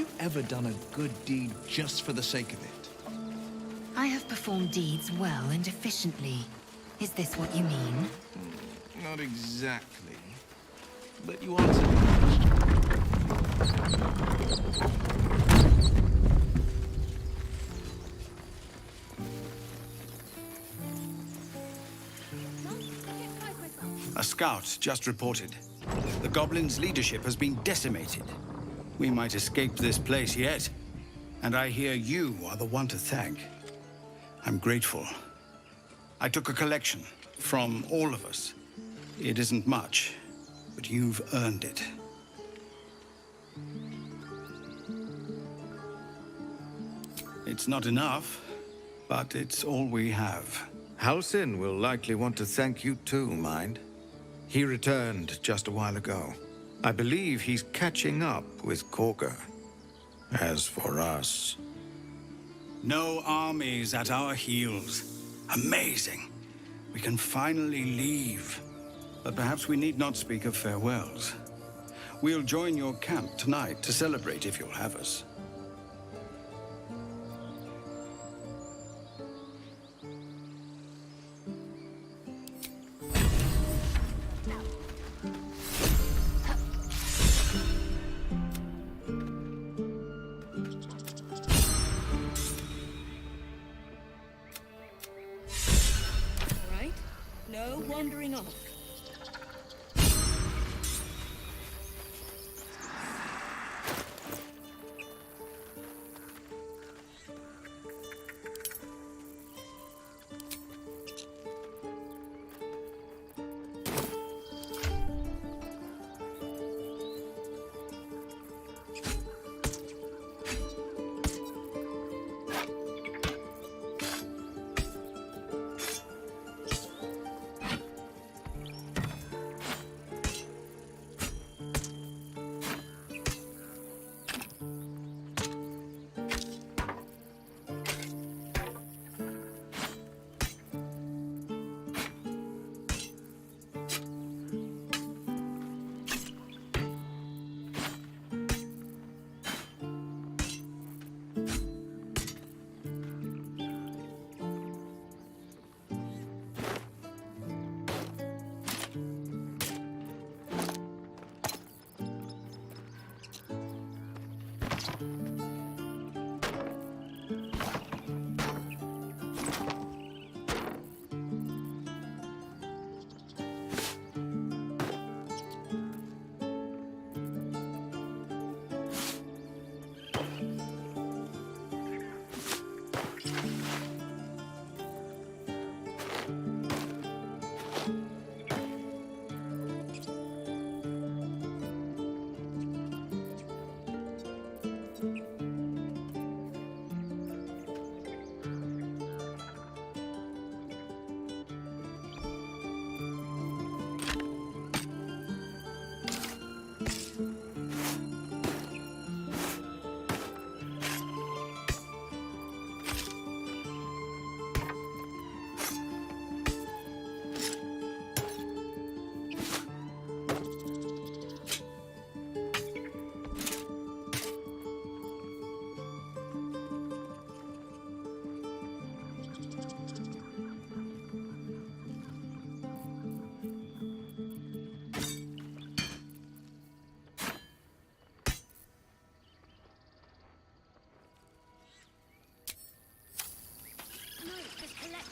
you ever done a good deed just for the sake of it? I have performed deeds well and efficiently. Is this what you mean? Not exactly. But you answered my question. A scout just reported. The goblins' leadership has been decimated. We might escape this place yet. And I hear you are the one to thank. I'm grateful. I took a collection from all of us. It isn't much, but you've earned it. It's not enough, but it's all we have. Halsin will likely want to thank you too, mind. He returned just a while ago. I believe he's catching up with Korga. As for us... No armies at our heels. Amazing. We can finally leave. But perhaps we need not speak of farewells. We'll join your camp tonight to celebrate if you'll have us. No wandering off.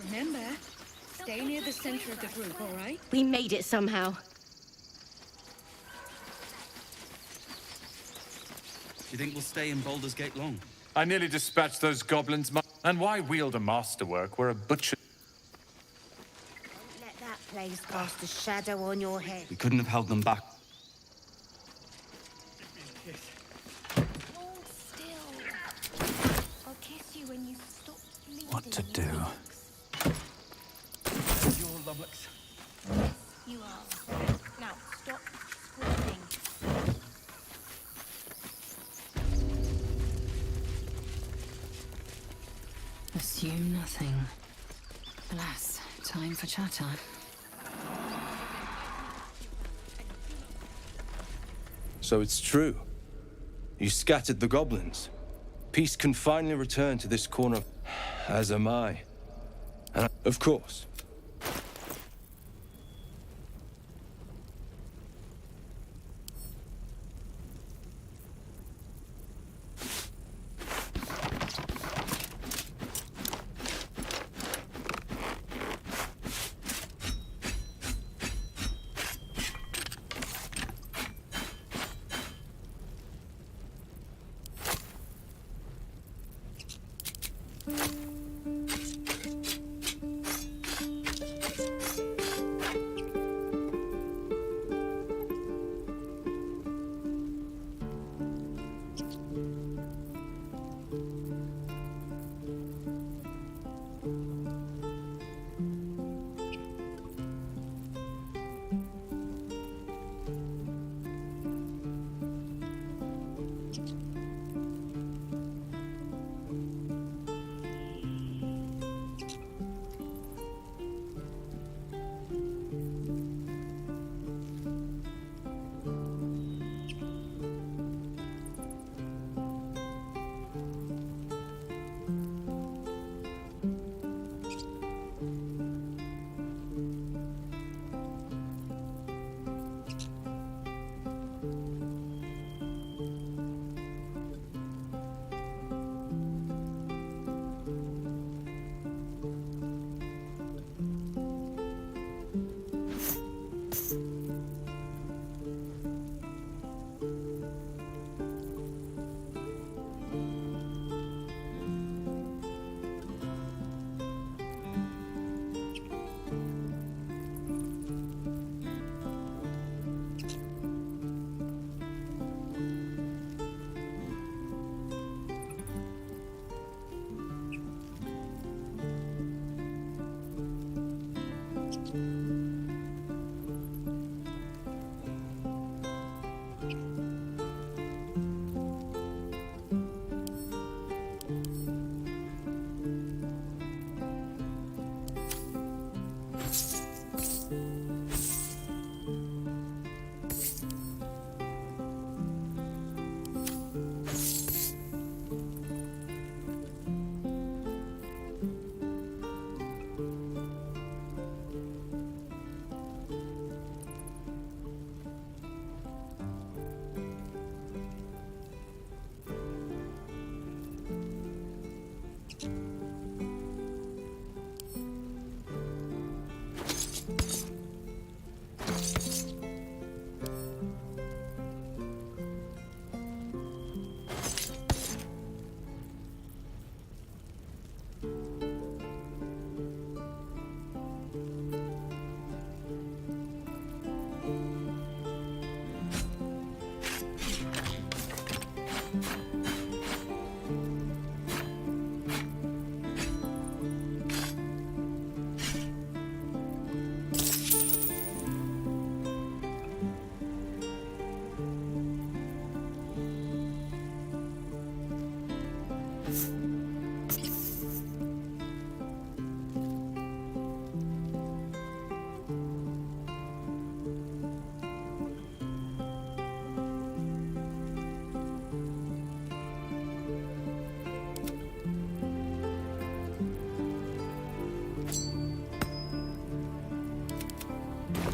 Remember, stay near the center of the group, all right? We made it somehow. Do you think we'll stay in Baldur's Gate long? I nearly dispatched those goblins. And why wield a masterwork where a butcher... Don't let that place cast a shadow on your head. We couldn't have held them back. Hold still. I'll kiss you when you stop bleeding. What to do? You're Lovelace. You are. Now, stop screaming. Assume nothing. Alas, time for chatter. So it's true. You scattered the goblins. Peace can finally return to this corner, as am I. And of course.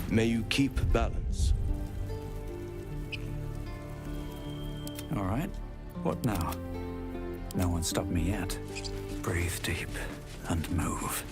May you keep balance. All right. What now? No one stopped me yet. Breathe deep and move.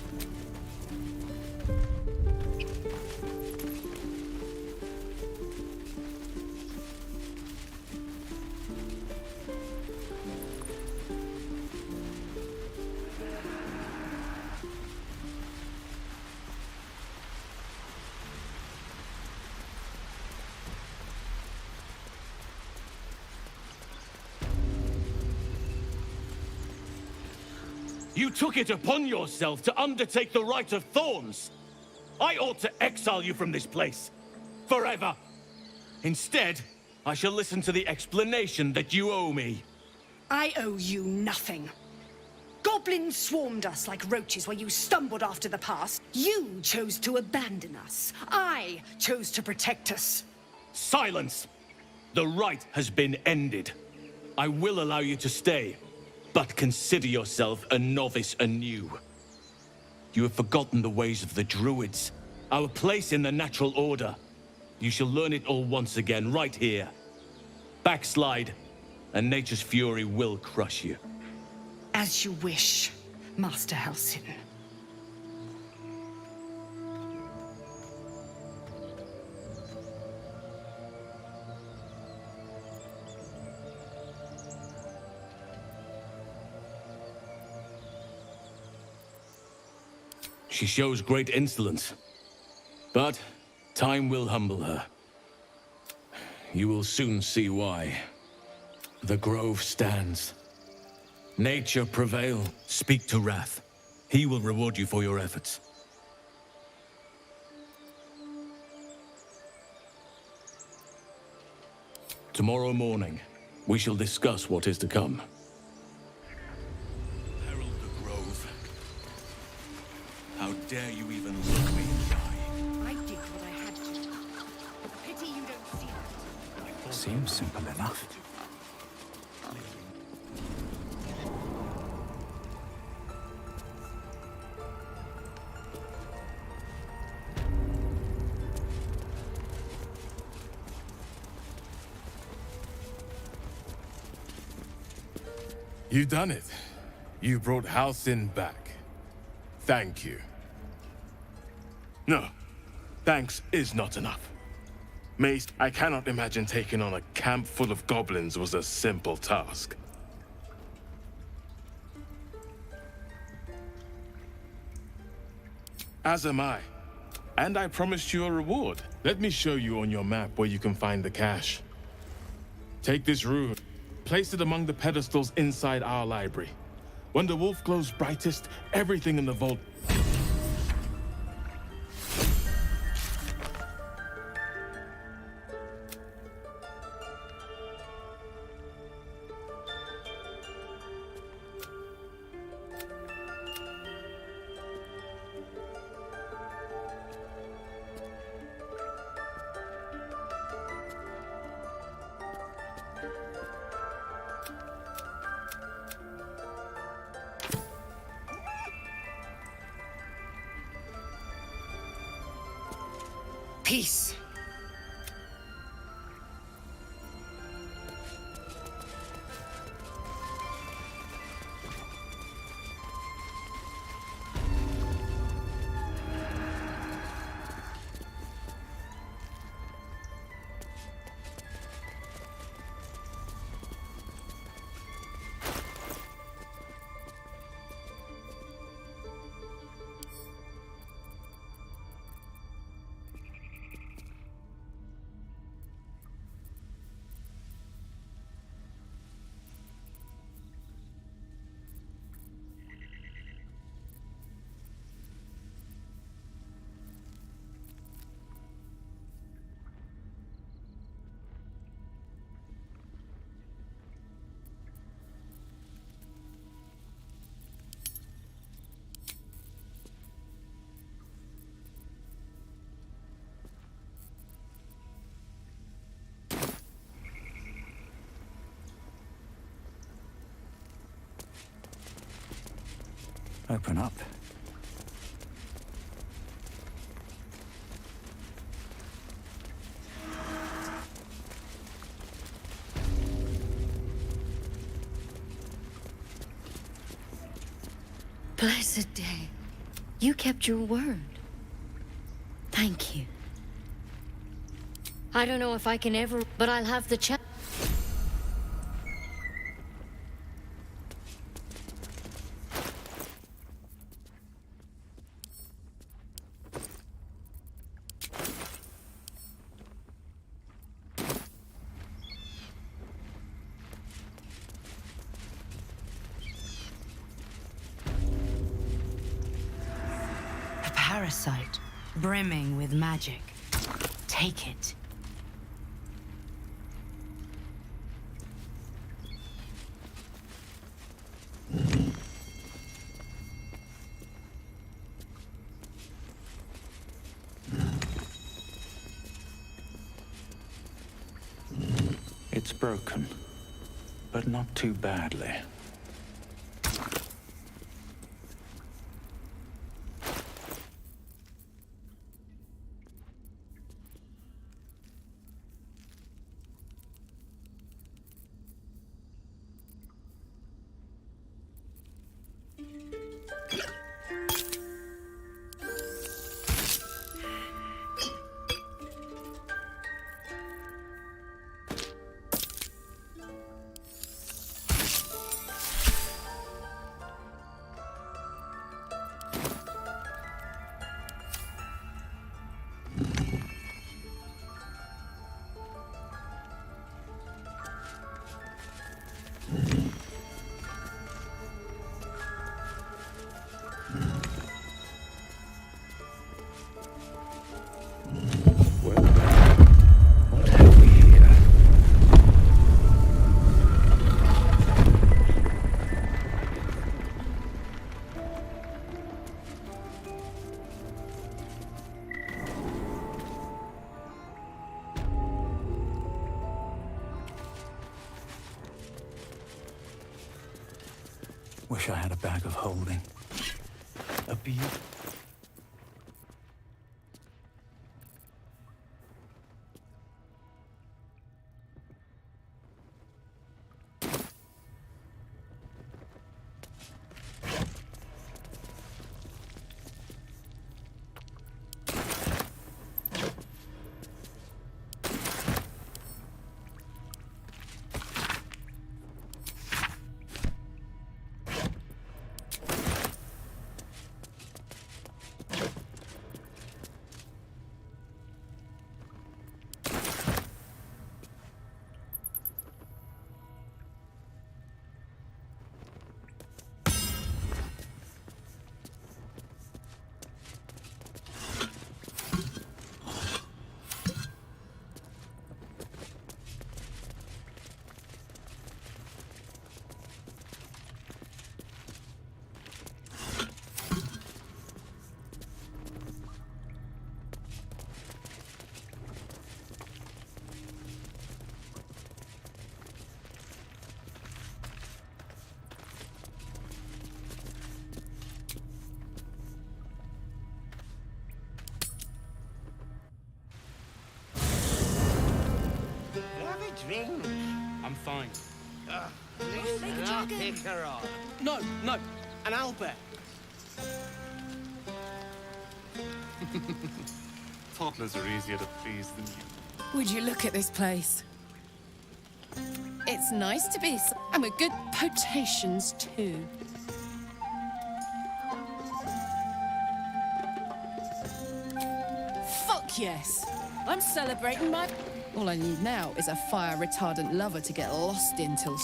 You took it upon yourself to undertake the Rite of Thorns. I ought to exile you from this place. Forever. Instead, I shall listen to the explanation that you owe me. I owe you nothing. Goblins swarmed us like roaches where you stumbled after the pass. You chose to abandon us. I chose to protect us. Silence! The rite has been ended. I will allow you to stay, but consider yourself a novice anew. You have forgotten the ways of the Druids, our place in the natural order. You shall learn it all once again, right here. Backslide, and nature's fury will crush you. As you wish, Master Halsin. She shows great insolence, but time will humble her. You will soon see why. The grove stands. Nature prevail. Speak to Wrath. He will reward you for your efforts. Tomorrow morning, we shall discuss what is to come. Herald the grove. How dare you even look me in the eye? I did what I had to. Pity you don't see that. Seems simple enough. You done it. You brought Halsin back. Thank you. No, thanks is not enough. Mace, I cannot imagine taking on a camp full of goblins was a simple task. As am I. And I promised you a reward. Let me show you on your map where you can find the cache. Take this rune. Place it among the pedestals inside our library. When the wolf glows brightest, everything in the vault... Peace. Open up. Blessed day. You kept your word. Thank you. I don't know if I can ever, but I'll have the chance. A parasite, brimming with magic. Take it. It's broken, but not too badly. Wish I had a bag of holding. A bee. I'm fine. Pick her up. No, no, an owlbear. Toddlers are easier to please than you. Would you look at this place? It's nice to be, and with good potations too. Fuck yes! I'm celebrating my... All I need now is a fire-retardant lover to get lost in till...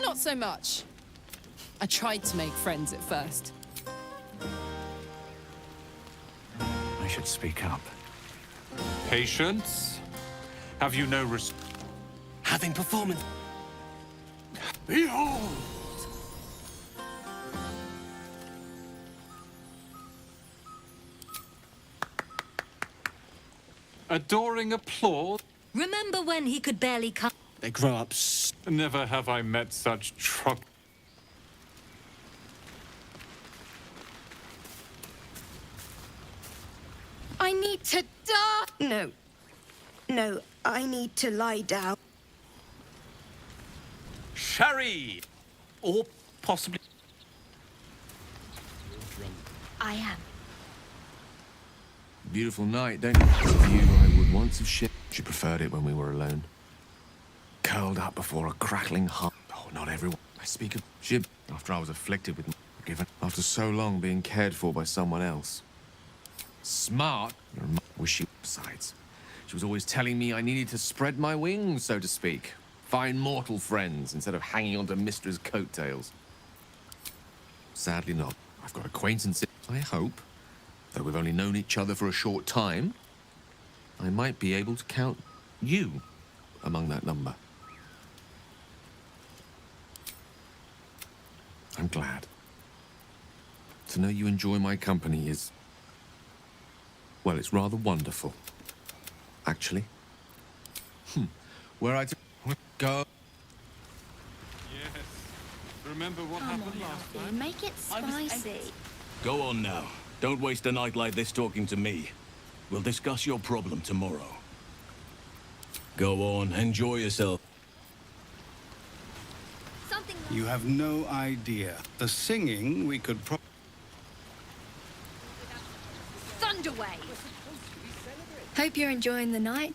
Not so much. I tried to make friends at first. I should speak up. Patience? Have you no Having performance. Behold! Adoring applause? Remember when he could barely come? They grow up. Never have I met such truck. I need to die. No. No, I need to lie down. Sherry! Or possibly... I am. Beautiful night, don't you? A view I would once have shared. She preferred it when we were alone. Curled up before a crackling heart. Oh, not everyone. I speak of she. After I was afflicted with given. After so long being cared for by someone else. Smart. Was she? Besides, she was always telling me I needed to spread my wings, so to speak. Find mortal friends instead of hanging onto Mistra's coattails. Sadly not. I've got acquaintances, I hope. Though we've only known each other for a short time, I might be able to count you among that number. I'm glad. To know you enjoy my company is... well, it's rather wonderful. Actually. Where I go... Remember what happened last time? Make it spicy. Go on now. Don't waste a night like this talking to me. We'll discuss your problem tomorrow. Go on, enjoy yourself. You have no idea. The singing we could Thunderwave! Hope you're enjoying the night.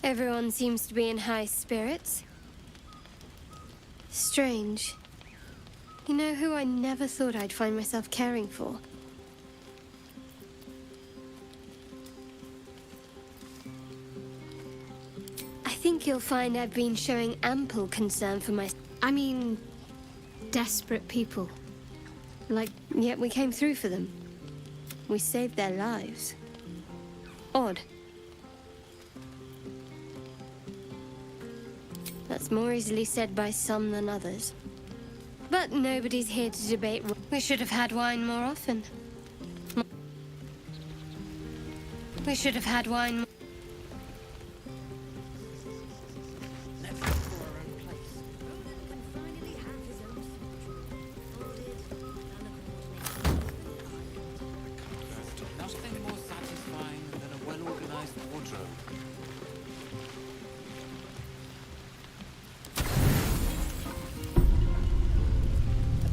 Everyone seems to be in high spirits. Strange. You know who I never thought I'd find myself caring for? I think you'll find I've been showing ample concern for desperate people. Yet we came through for them. We saved their lives. Odd. That's more easily said by some than others. But nobody's here to debate. We should have had wine more often. We should have had wine. Nothing more satisfying than a well-organized wardrobe.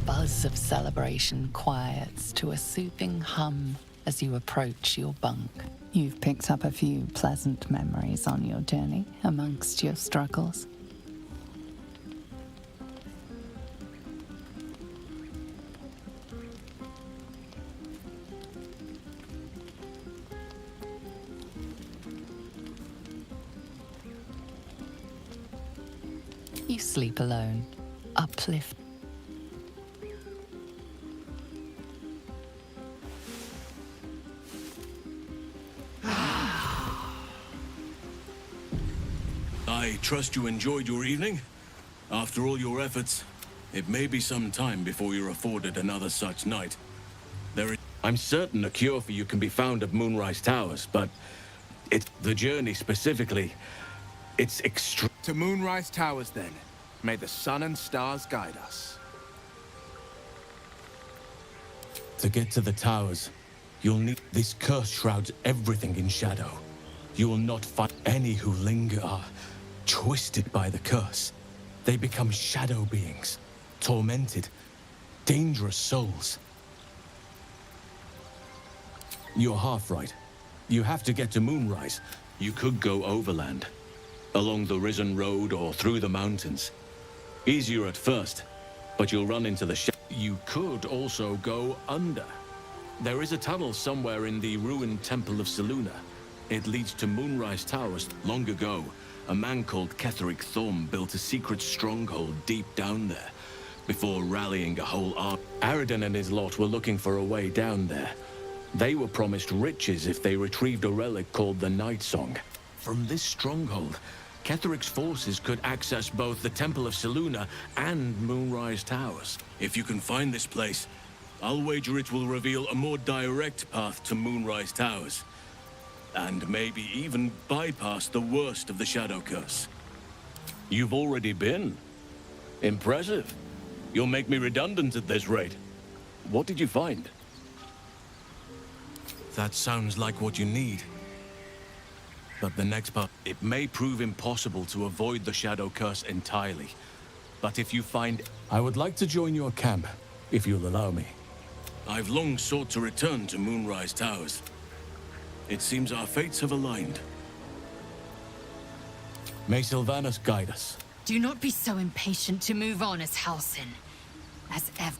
Buzz of celebration quiets to a soothing hum as you approach your bunk. You've picked up a few pleasant memories on your journey amongst your struggles. You sleep alone, uplift. I trust you enjoyed your evening. After all your efforts, it may be some time before you're afforded another such night. I'm certain a cure for you can be found at Moonrise Towers, but the journey specifically, it's extreme. To Moonrise Towers, then. May the sun and stars guide us. To get to the towers, you'll need... This curse shrouds everything in shadow. You will not find any who linger are twisted by the curse. They become shadow beings, tormented, dangerous souls. You're half right. You have to get to Moonrise. You could go overland, along the Risen Road or through the mountains. Easier at first, but you'll run into the You could also go under. There is a tunnel somewhere in the ruined Temple of Selûne. It leads to Moonrise Towers. Long ago, a man called Ketheric Thorm built a secret stronghold deep down there, before rallying a whole army. Aradin and his lot were looking for a way down there. They were promised riches if they retrieved a relic called the Night Song. From this stronghold, Ketheric's forces could access both the Temple of Selûne and Moonrise Towers. If you can find this place, I'll wager it will reveal a more direct path to Moonrise Towers. And maybe even bypass the worst of the Shadow Curse. You've already been. Impressive. You'll make me redundant at this rate. What did you find? That sounds like what you need. But the next part, it may prove impossible to avoid the Shadow Curse entirely. But if you find... I would like to join your camp, if you'll allow me. I've long sought to return to Moonrise Towers. It seems our fates have aligned. May Sylvanas guide us. Do not be so impatient to move on as Halsin. As ever.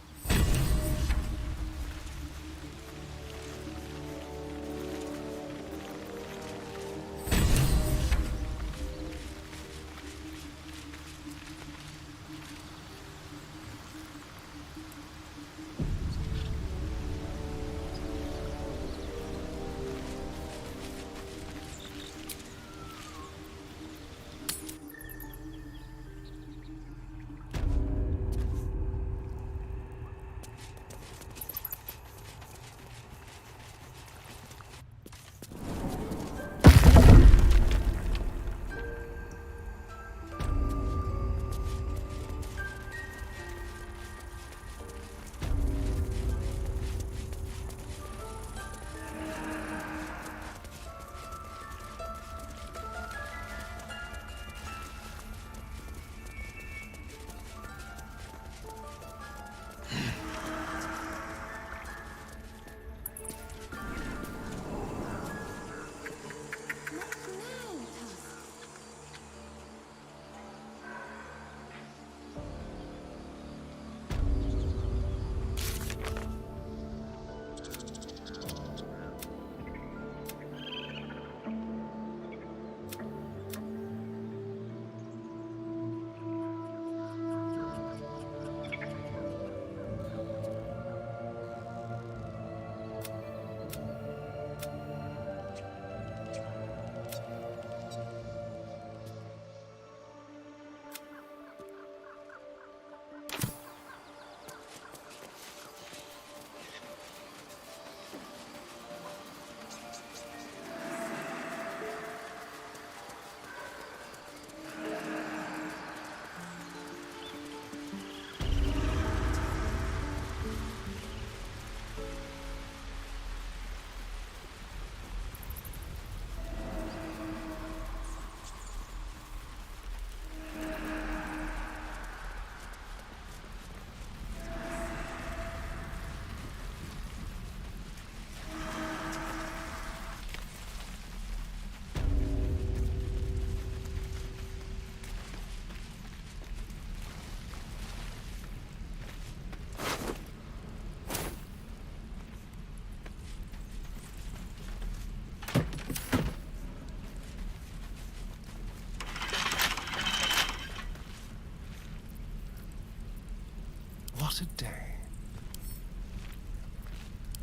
What a day.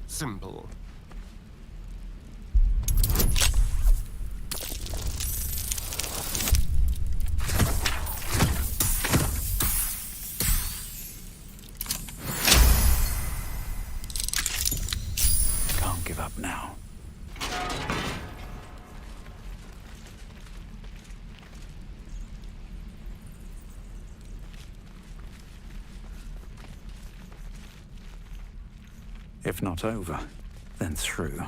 Simple. Can't give up now. If not over, then through.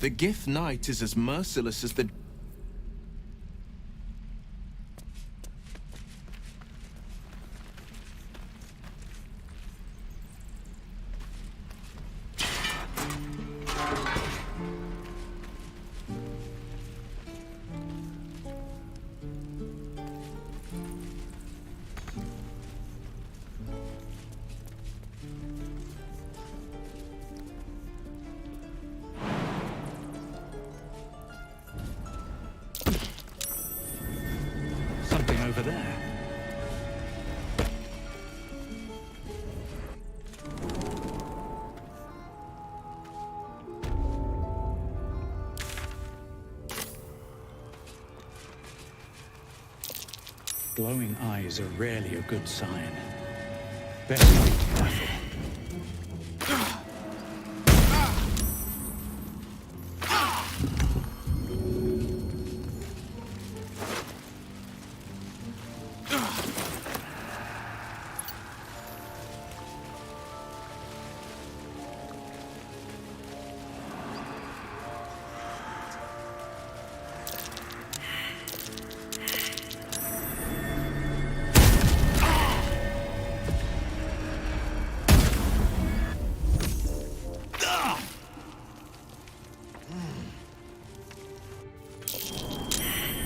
The Gift Knight is as merciless as the... Something over there. Glowing eyes are rarely a good sign. Best be careful.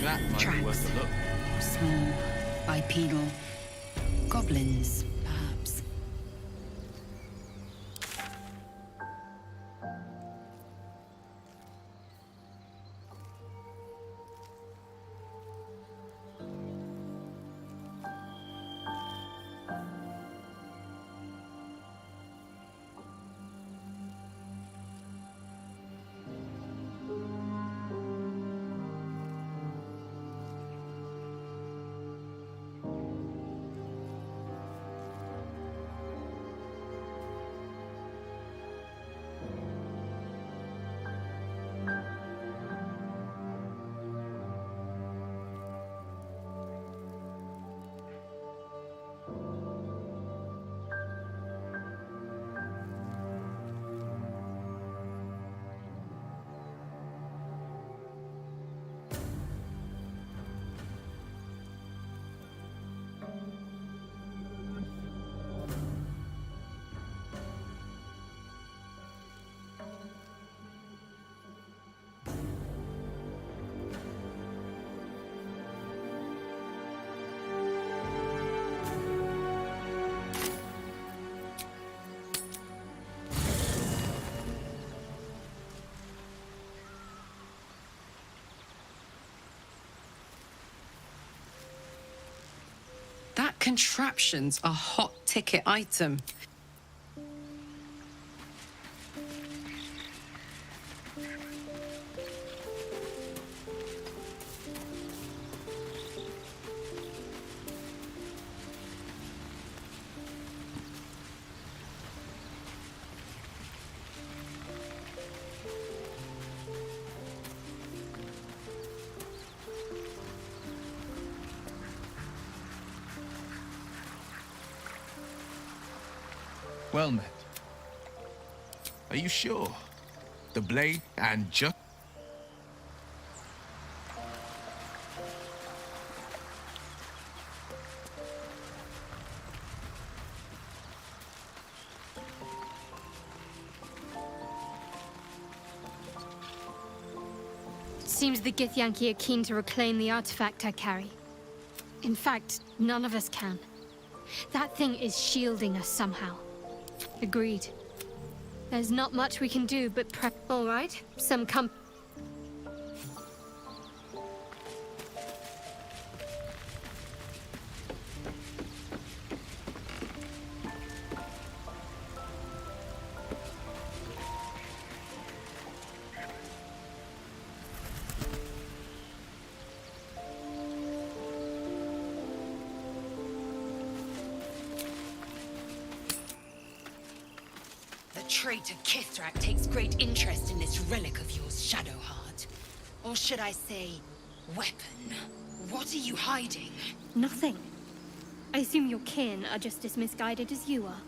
That might be worth a look. Small, bipedal. Goblins, perhaps. That contraption's a hot ticket item. Well met. Are you sure? The blade and just... Seems the Githyanki are keen to reclaim the artifact I carry. In fact, none of us can. That thing is shielding us somehow. Agreed. There's not much we can do but prep. All right, some The traitor Kithrak takes great interest in this relic of yours, Shadowheart. Or should I say, weapon? What are you hiding? Nothing. I assume your kin are just as misguided as you are.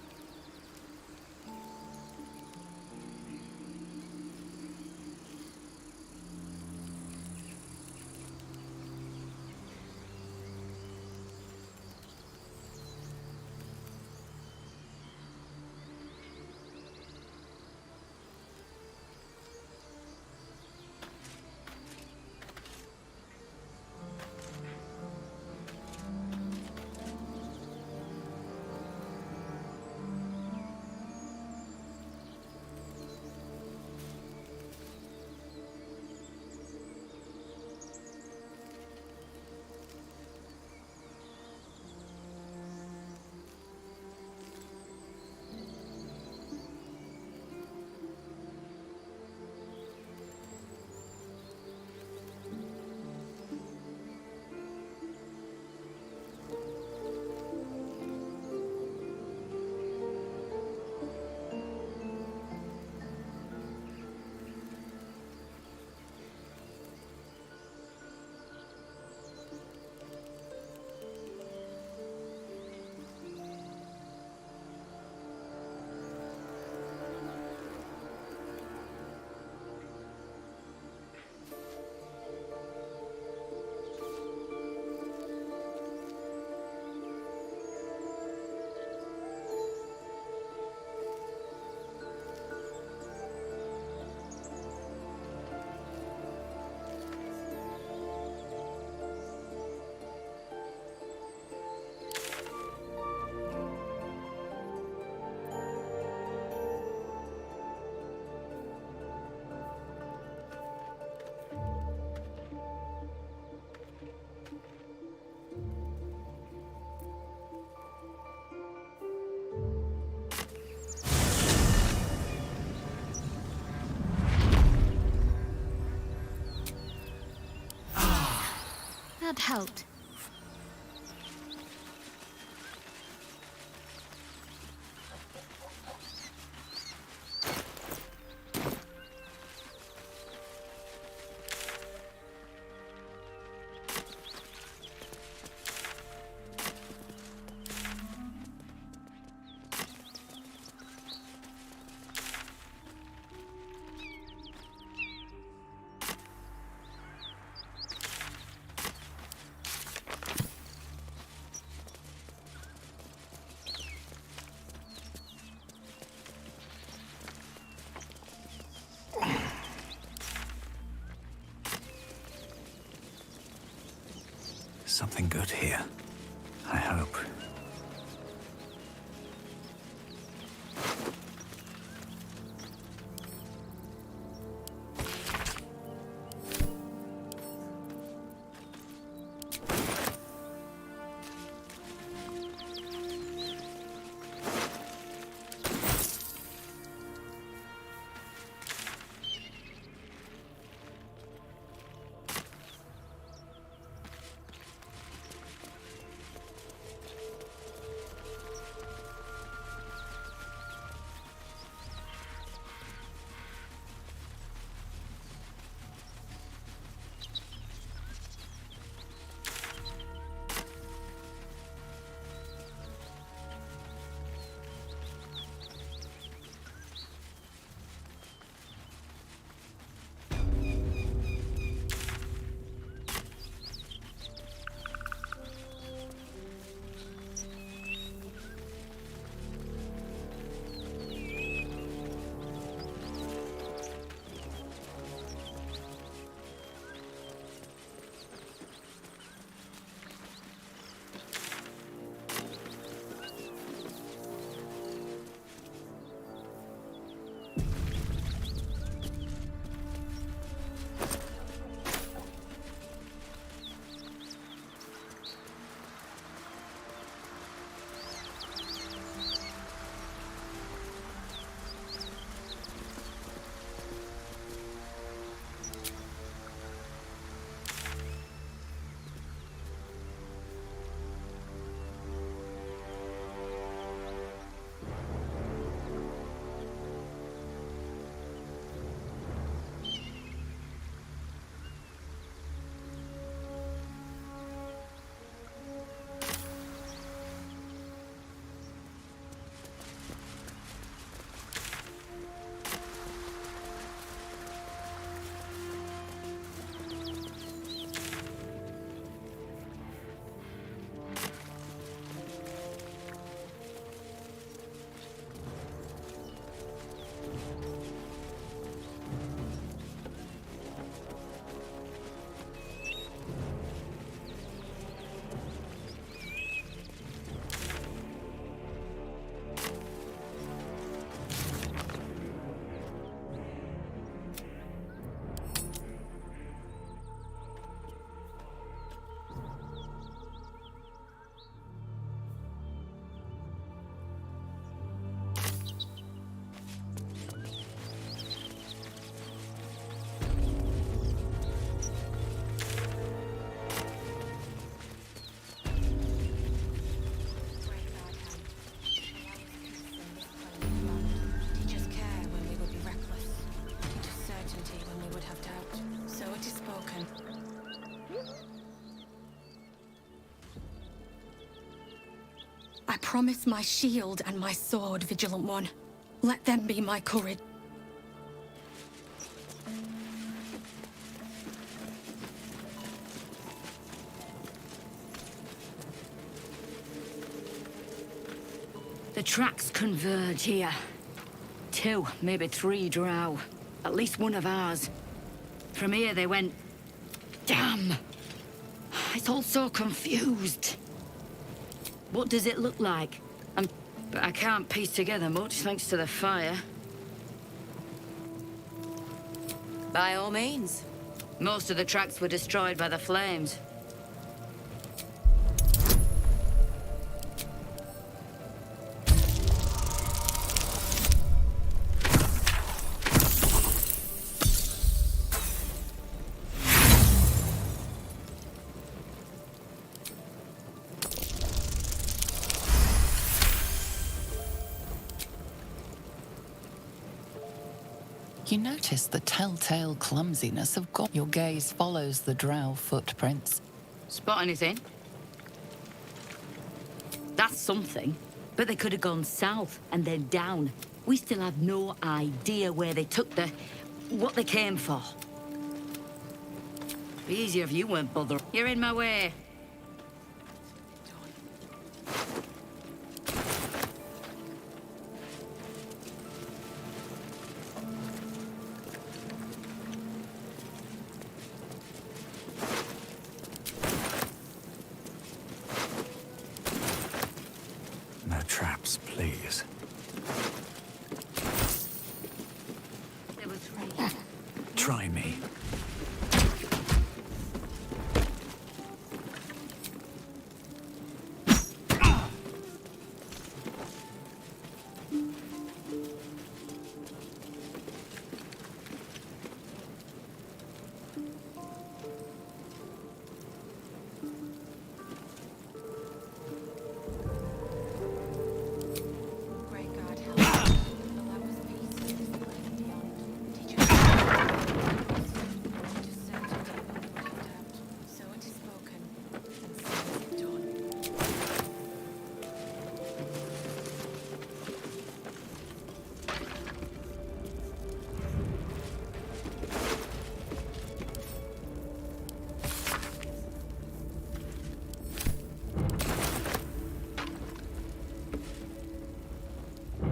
That helped. Something good here. I hope. promise my shield and my sword, Vigilant One. Let them be my courage. The tracks converge here. 2, maybe 3 drow. At least one of ours. From here they went... Damn! It's all so confused. What does it look like? But I can't piece together much thanks to the fire. By all means. Most of the tracks were destroyed by the flames. You notice the telltale clumsiness of God. Your gaze follows the drow footprints. Spot anything? That's something. But they could have gone south and then down. We still have no idea where they took what they came for. Be easier if you weren't bothered. You're in my way. No traps, please. There were 3. Try me.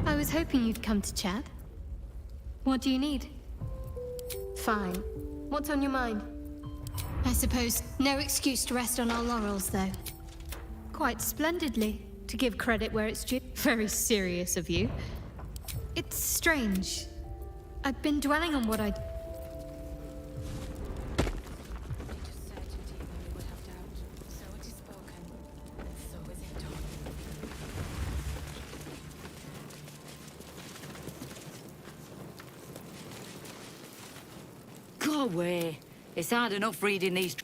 I was hoping you'd come to chat. What do you need? Fine. What's on your mind? I suppose no excuse to rest on our laurels, though. Quite splendidly, to give credit where it's due. Very serious of you. It's strange. I've been dwelling on what I... Go away. It's hard enough reading these...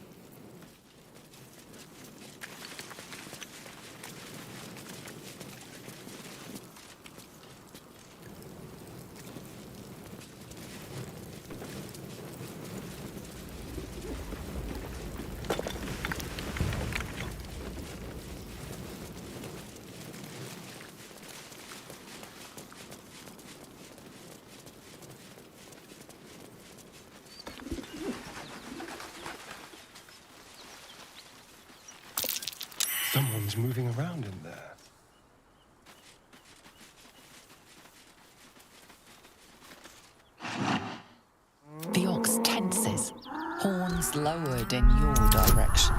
Someone's moving around in there. The ox tenses, horns lowered in your direction.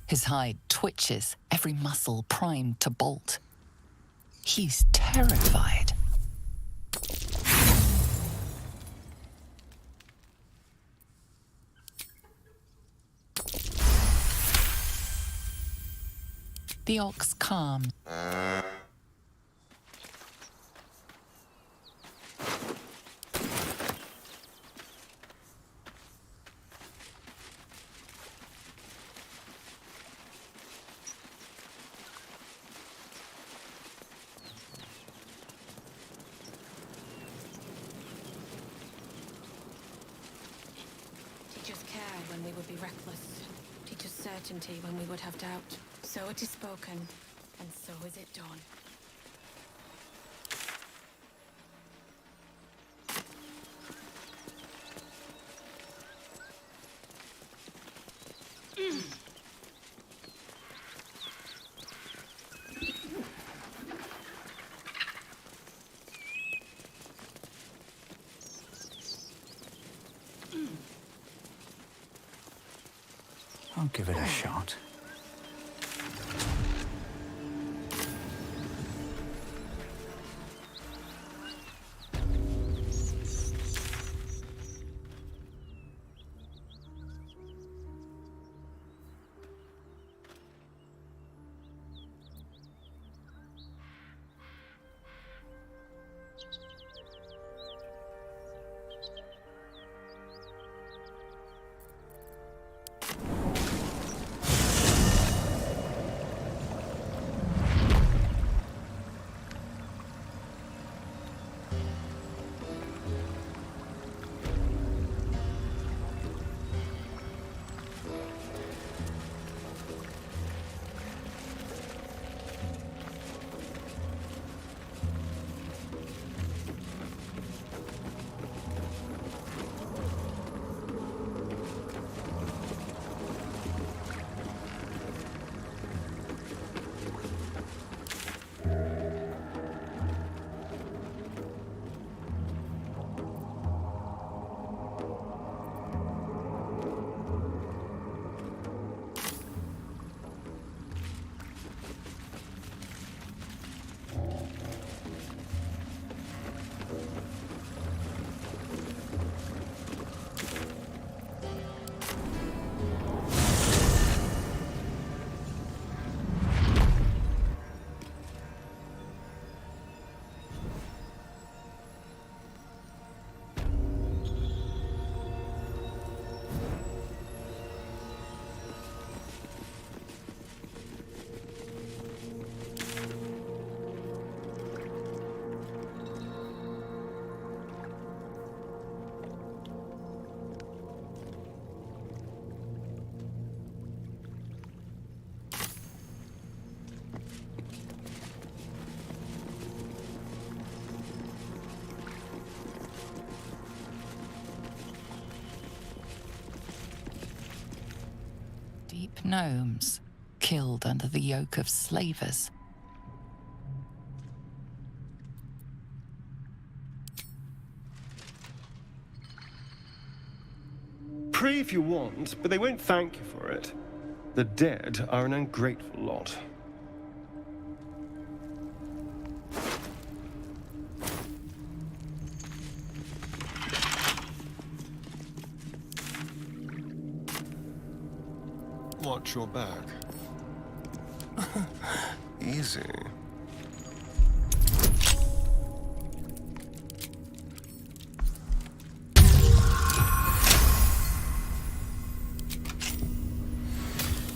His hide twitches, every muscle primed to bolt. He's terrified. The ox calms. Teachers care when when we would be reckless. Teach us certainty when we would have doubt. So it is spoken, and so is it done. I'll give it a shot. Deep gnomes, killed under the yoke of slavers. Pray if you want, but they won't thank you for it. The dead are an ungrateful lot. Watch your back. Easy.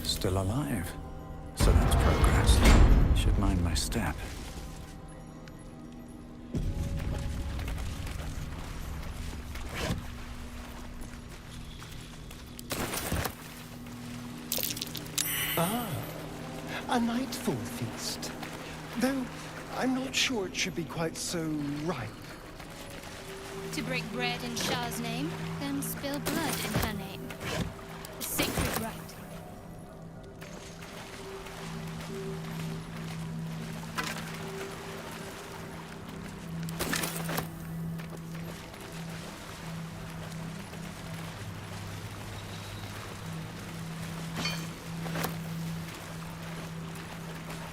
Still alive. So that's progress. Should mind my step. Ah, a nightfall feast. Though I'm not sure it should be quite so ripe. To break bread in Shah's name, then spill blood in her name. A sacred rite.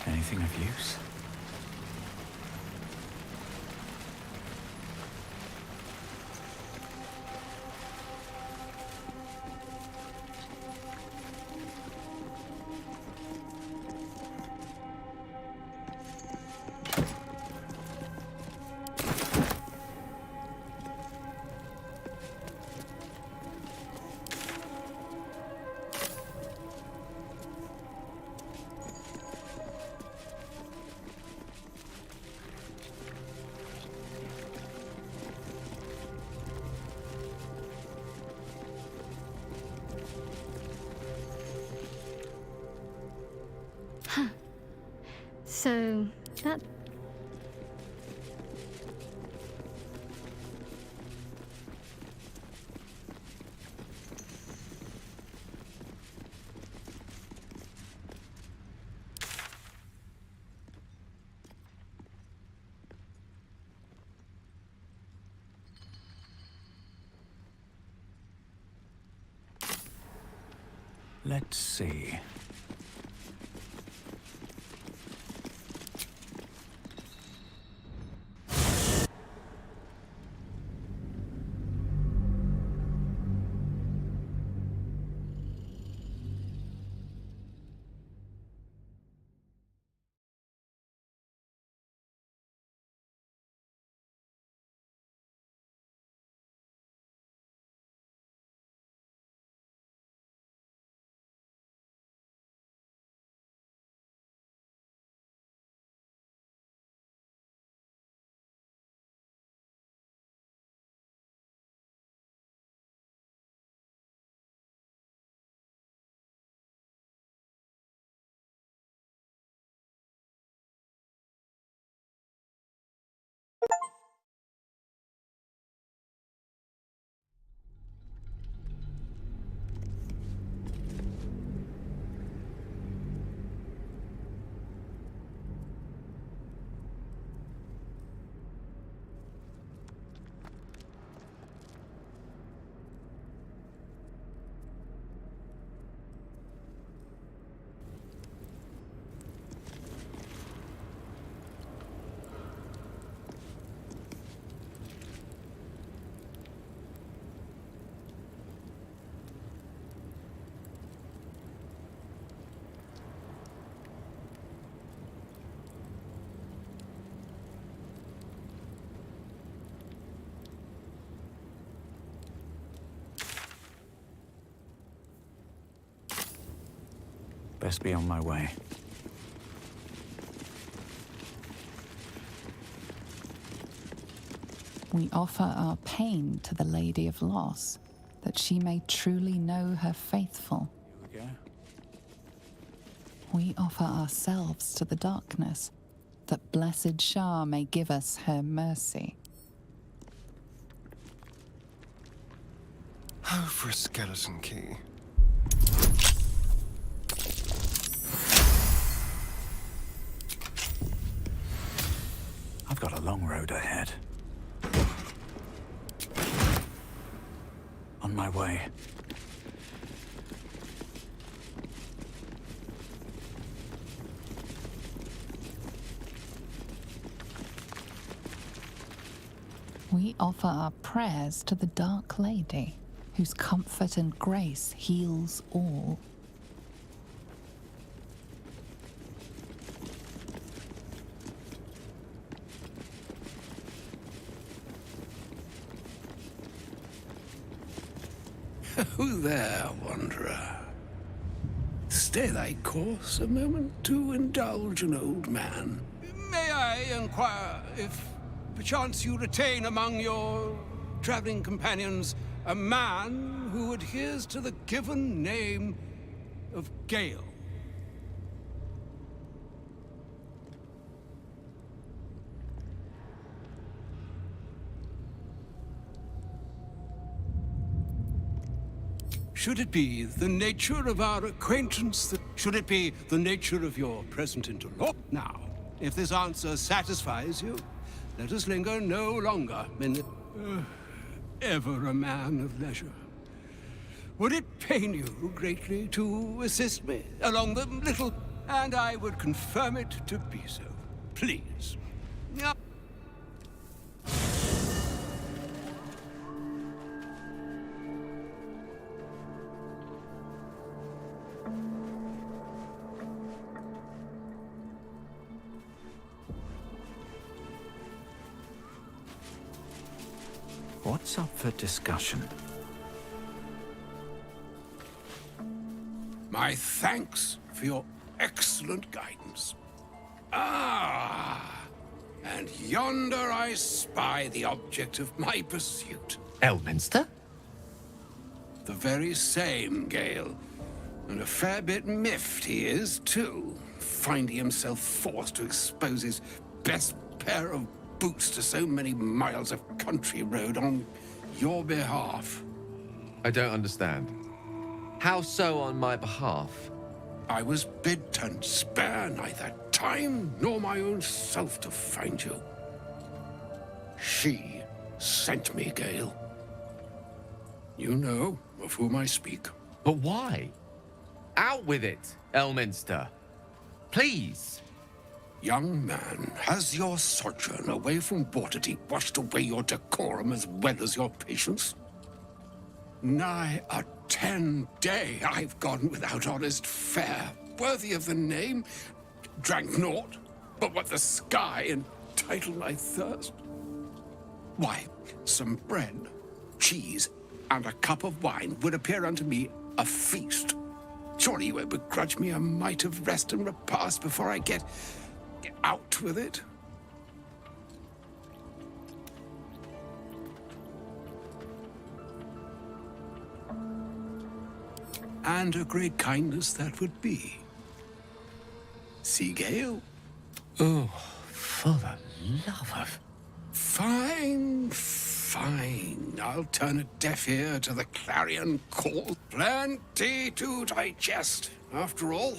Anything of use? Huh. So, that... Let's see. Best be on my way. We offer our pain to the Lady of Loss, that she may truly know her faithful. Here we go. We offer ourselves to the darkness, that blessed Shah may give us her mercy. Oh, for a skeleton key. I've got a long road ahead. On my way. We offer our prayers to the Dark Lady, whose comfort and grace heals all. Who there, wanderer? Stay thy course a moment to indulge an old man. May I inquire if perchance you retain among your traveling companions a man who adheres to the given name of Gale? Should it be the nature of our acquaintance should it be the nature of your present interlock? Now, if this answer satisfies you, let us linger no longer in the... ever a man of leisure. Would it pain you greatly to assist me along the little... And I would confirm it to be so. Please. Yeah. What's up for discussion? My thanks for your excellent guidance. Ah, and yonder I spy the object of my pursuit. Elminster? The very same, Gale. And a fair bit miffed he is, too. finding himself forced to expose his best pair of boots to so many miles of country road on your behalf. I don't understand. How so on my behalf? I was bid to spare neither time nor my own self to find you. She sent me, Gale. You know of whom I speak. But why? Out with it, Elminster. Please. Young man, has your sojourn away from Waterdeep washed away your decorum as well as your patience? Nigh a 10-day I've gone without honest fare, worthy of the name. Drank naught but what the sky entitled my thirst. Why, some bread, cheese, and a cup of wine would appear unto me a feast. Surely you won't begrudge me a mite of rest and repast before I get out with it? And a great kindness that would be. See, Gale? Oh, for the love of... Fine, fine. I'll turn a deaf ear to the clarion call. Plenty to digest, after all.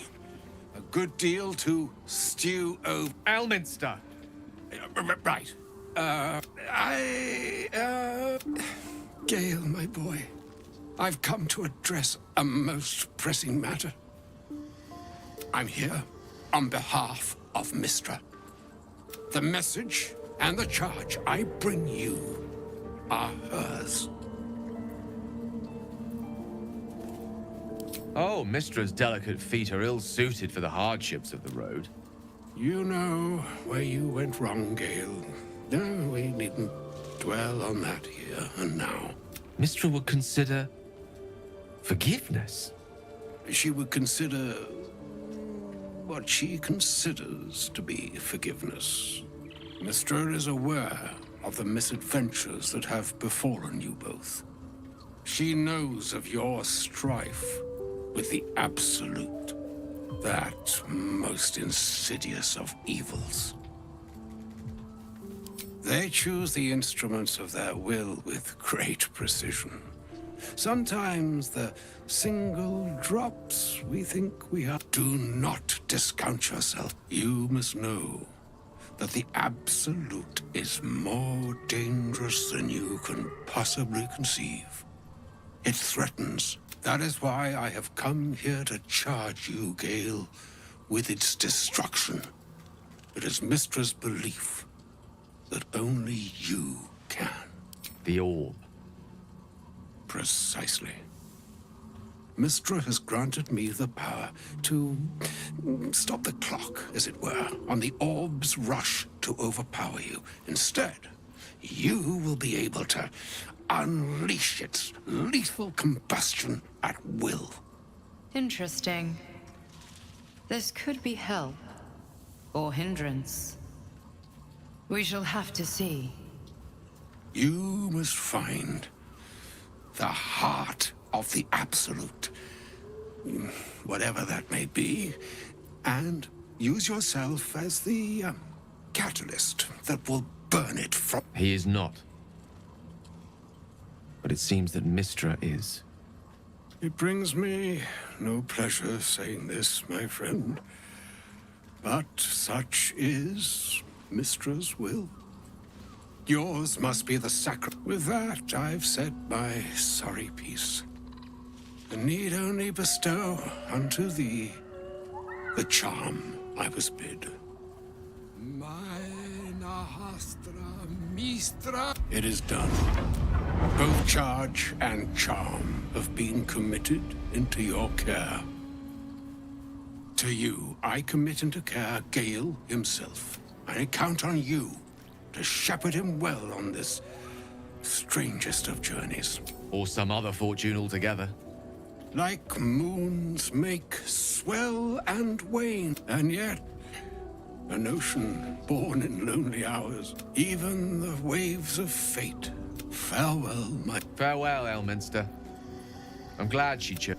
A good deal to stew over. Elminster! Right. Gale, my boy. I've come to address a most pressing matter. I'm here on behalf of Mystra. The message and the charge I bring you are hers. Oh, Mistra's delicate feet are ill-suited for the hardships of the road. You know where you went wrong, Gale. No, we needn't dwell on that here and now. Mystra would consider... forgiveness? She would consider... what she considers to be forgiveness. Mystra is aware of the misadventures that have befallen you both. She knows of your strife with the Absolute, that most insidious of evils. They choose the instruments of their will with great precision. Sometimes the single drops we think we are. Do not discount yourself. You must know that the Absolute is more dangerous than you can possibly conceive. It threatens. That is why I have come here to charge you, Gale, with its destruction. It is Mistra's belief that only you can. The orb. Precisely. Mystra has granted me the power to stop the clock, as it were, on the orb's rush to overpower you. Instead, you will be able to unleash its lethal combustion at will. Interesting. This could be help or hindrance. We shall have to see. You must find the heart of the Absolute, whatever that may be, and use yourself as the catalyst that will burn it from... He is not. But it seems that Mystra is. It brings me no pleasure saying this, my friend, but such is Mistra's will. Yours must be the sacrament. With that, I've said my sorry piece. And need only bestow unto thee the charm I was bid. It is done. Both charge and charm have been committed into your care. To you, I commit into care Gale himself. I count on you to shepherd him well on this strangest of journeys. Or some other fortune altogether. Like moons make swell and wane, and yet an ocean born in lonely hours, even the waves of fate. Farewell, my... Farewell, Elminster. I'm glad she chose.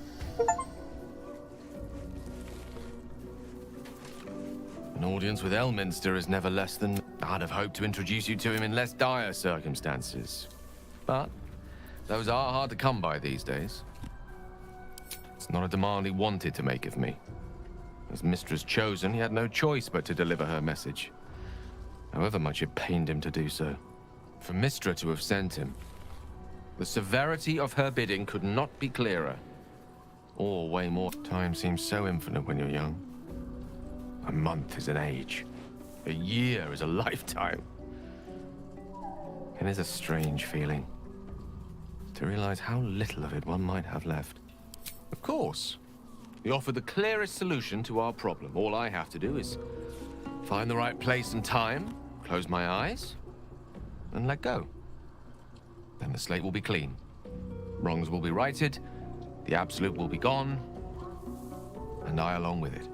An audience with Elminster is never less than... I'd have hoped to introduce you to him in less dire circumstances. But those are hard to come by these days. It's not a demand he wanted to make of me. As Mistress Chosen, he had no choice but to deliver her message, however much it pained him to do so. For Mistra to have sent him, the severity of her bidding could not be clearer. Or way more. Time seems so infinite when you're young. A month is an age. A year is a lifetime. It is a strange feeling to realize how little of it one might have left. Of course, you offer the clearest solution to our problem. All I have to do is find the right place and time, close my eyes, and let go. Then the slate will be clean. Wrongs will be righted, the absolute will be gone, and I along with it.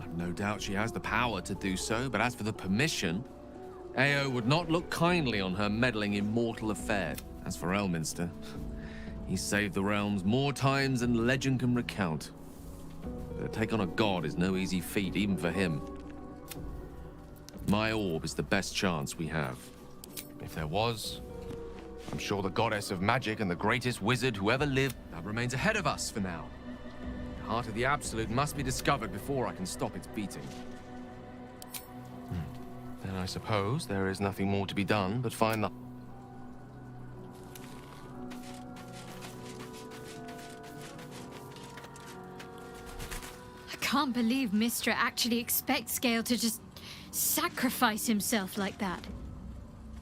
I've no doubt she has the power to do so, but as for the permission, Ao would not look kindly on her meddling in mortal affairs. As for Elminster, he saved the realms more times than legend can recount. To take on a god is no easy feat, even for him. My orb is the best chance we have. If there was, I'm sure the goddess of magic and the greatest wizard who ever lived, that remains ahead of us for now. The heart of the Absolute must be discovered before I can stop its beating. Then I suppose there is nothing more to be done but find the... I can't believe Mistra actually expects Gale to just sacrifice himself like that.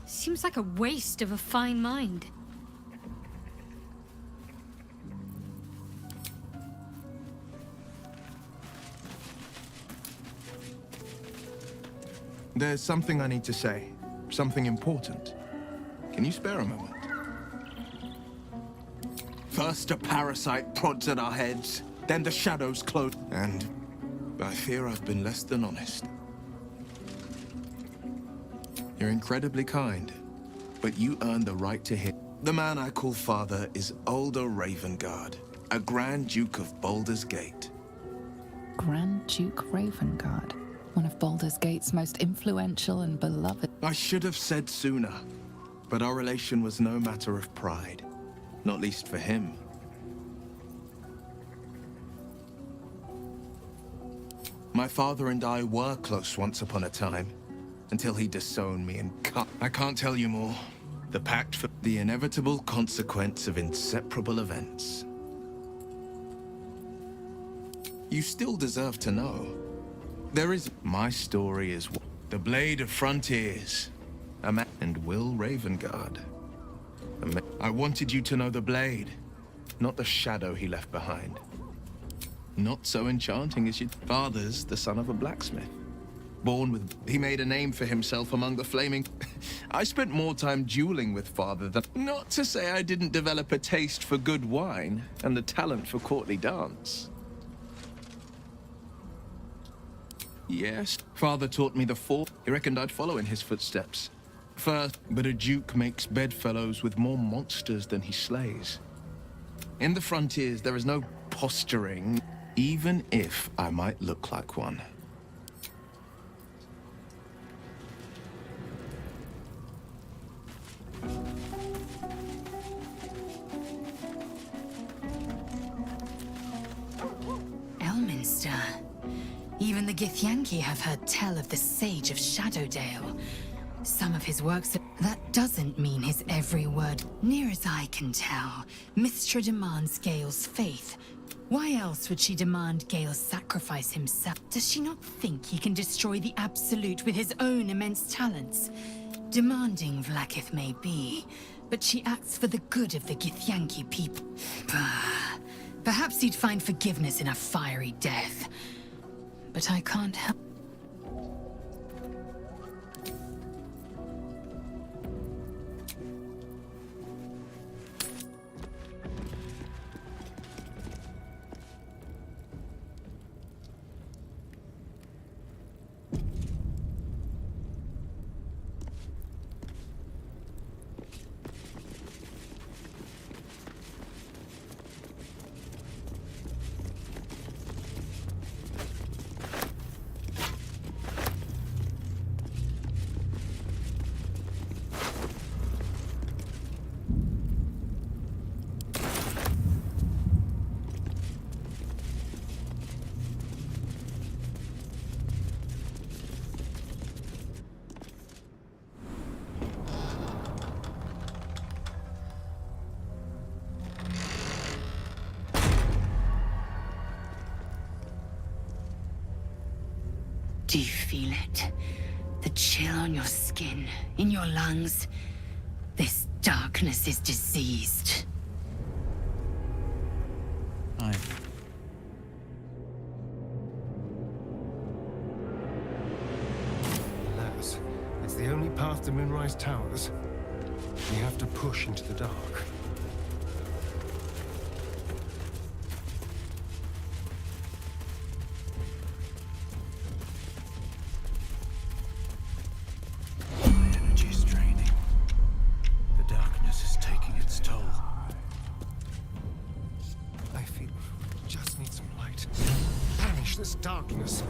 Seems like a waste of a fine mind. There's something I need to say. Something important. Can you spare a moment? First a parasite prods at our heads, then the shadows close, and I fear I've been less than honest. You're incredibly kind, but you earned the right to hear. The man I call father is Ulder Ravengard, a Grand Duke of Baldur's Gate. Grand Duke Ravengard, one of Baldur's Gate's most influential and beloved. I should have said sooner, but our relation was no matter of pride, not least for him. My father and I were close once upon a time, until he disowned me and cut. I can't tell you more. The pact for the inevitable consequence of inseparable events. You still deserve to know. There is... My story is the Blade of Frontiers, and Will Ravengard. I wanted you to know the Blade, not the shadow he left behind. Not so enchanting as your father's the son of a blacksmith. Born with... He made a name for himself among the flaming... I spent more time dueling with father than... Not to say I didn't develop a taste for good wine and the talent for courtly dance. Yes, father taught me the four. He reckoned I'd follow in his footsteps. First, but a duke makes bedfellows with more monsters than he slays. In the frontiers, there is no posturing, even if I might look like one. Elminster. Even the Githyanki have heard tell of the Sage of Shadowdale. Some of his works... That doesn't mean his every word. Near as I can tell, Mistra demands Gale's faith. Why else would she demand Gale sacrifice himself? Does she not think he can destroy the Absolute with his own immense talents? Demanding Vlaakith may be, but she acts for the good of the Githyanki people. Perhaps he'd find forgiveness in a fiery death. But I can't help... Do you feel it? The chill on your skin, in your lungs. This darkness is diseased. Alas, it's the only path to Moonrise Towers. We have to push into the dark. Energy's draining. The darkness is taking its toll. I feel we just need some light. Banish this darkness.